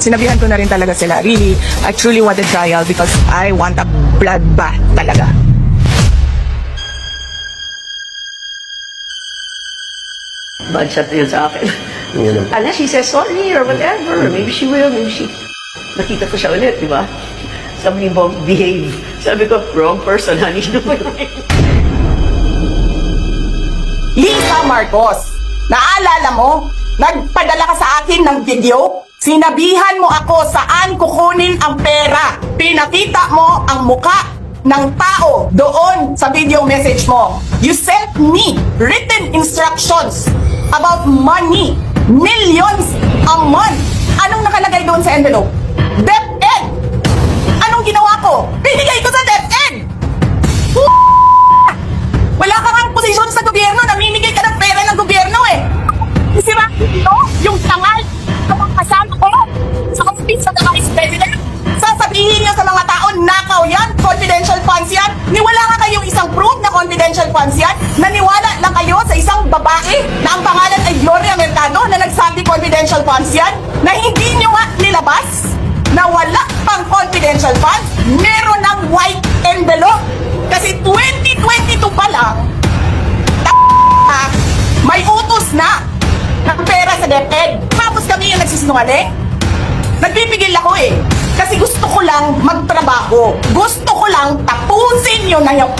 Sinabihan ko na rin talaga sila. Really, I truly want a trial because I want a bloodbath talaga. Bad shot yun sa akin. Unless she says sorry or whatever. Maybe she will, maybe she... Nakita ko siya ulit, di ba? Sabi mo, behave. Sabi ko, wrong person, honey. Lisa Marcos, naalala mo? Nagpadala ka sa akin ng video? Sinabihan mo ako saan kukunin ang pera. Pinakita mo ang muka ng tao doon sa video message mo. You sent me written instructions about money. Millions a month. Anong nakalagay doon sa envelope? DepEd. Anong ginawa ko? Binigay ko sa DepEd. Wala ka kang posisyon sa gobyerno. Namimigay ka ng pera ng gobyerno eh. Sira ito yung tangal kapag kasama ko sa office sa Vice President. Sasabihin niyo sa mga tao, nakaw yan, confidential funds yan. Niwala nga kayong isang proof na confidential funds yan. Naniwala lang kayo sa isang babae na ang pangalan ay Gloria Mercado na nagsabi confidential funds yan, na hindi niyo nga nilabas, na wala pang confidential funds, meron ng white envelope. Kasi 2022 pa lang, may utos na ng pera sa DepEd. Tapos kami yung nagsisinungaling. Nagpipigil ako eh. Kasi gusto ko lang magtrabaho. Gusto ko lang tapusin nyo na yung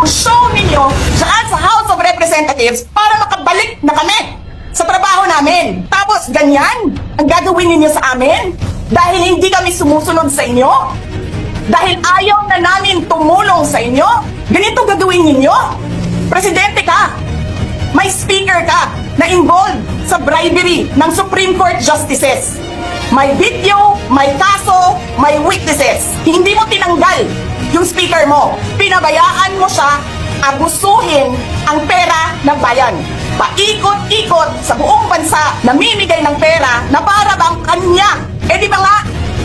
show ninyo saan sa House of Representatives para makabalik na kami sa trabaho namin. Tapos ganyan ang gagawin ninyo sa amin dahil hindi kami sumusunod sa inyo. Dahil ayaw na namin tumulong sa inyo. Ganito gagawin ninyo. Presidente ka. May speaker ka na involved sa bribery ng Supreme Court Justices. May video, may kaso, may witnesses. Hindi mo tinanggal yung speaker mo. Pinabayaan mo siya abusuhin ang pera ng bayan. Paikot-ikot sa buong bansa, namimigay ng pera na para bang kanya. Eh di ba nga,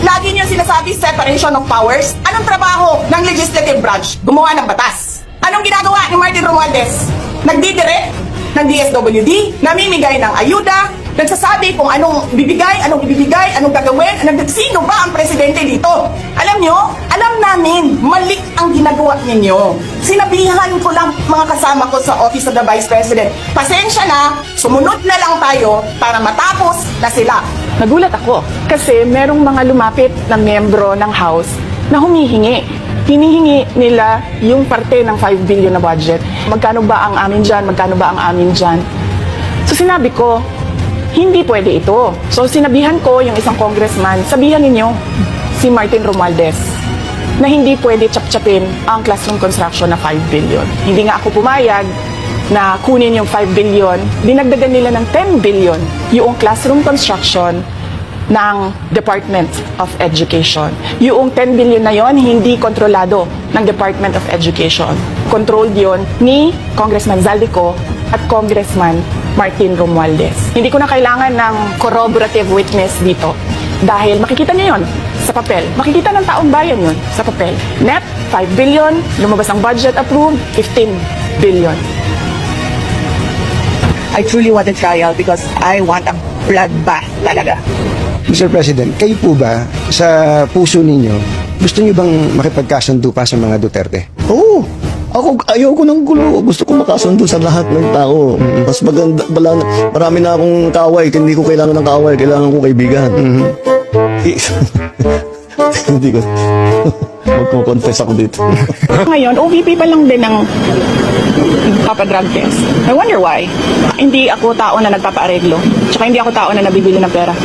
lagi niyo sinasabi separation of powers? Anong trabaho ng legislative branch? Gumawa ng batas. Anong ginagawa ni Martin Romualdez? Nagdidirect ng DSWD, namimigay ng ayuda, nagsasabi kung anong ibibigay, anong gagawin, sino ba ang presidente dito? Alam nyo, alam namin, mali ang ginagawa ninyo. Sinabihan ko lang mga kasama ko sa Office of the Vice President, pasensya na, sumunod na lang tayo para matapos na sila. Nagulat ako kasi merong mga lumapit na miyembro ng House na humihingi. Hinihingi nila yung parte ng 5 billion na budget. Magkano ba ang amin dyan? Magkano ba ang amin dyan? So sinabi ko, hindi pwede ito. So sinabihan ko yung isang congressman, sabihan ninyo si Martin Romualdez na hindi pwede chap-chapin ang classroom construction na 5 billion. Hindi nga ako pumayag na kunin yung 5 billion, dinagdagan nila ng 10 billion yung classroom construction ng Department of Education. Yung 10 billion na yon hindi kontrolado ng Department of Education. Controlled yon ni Congressman Zaldico at Congressman Martin Romualdez. Hindi ko na kailangan ng corroborative witness dito dahil makikita niyo yon sa papel. Makikita ng taong bayan yon sa papel. Net, 5 billion. Lumabas ang budget approved, 15 billion. I truly want a trial because I want a bloodbath talaga. Mr. President, kayo po ba sa puso ninyo, gusto niyo bang makipagkasundo pa sa mga Duterte? Oo. Ayaw ko ng gulo. Gusto ko makasundo sa lahat ng tao. Mas maganda, marami na akong kaaway. Hindi ko kailangan ng kaaway. Kailangan ko kaibigan. Hindi ko. Magko-confess ako dito. Ngayon, OVP pa lang din ng papadrug test. I wonder why. Hindi ako tao na nagpapaareglo. Tsaka hindi ako tao na nabibili ng pera.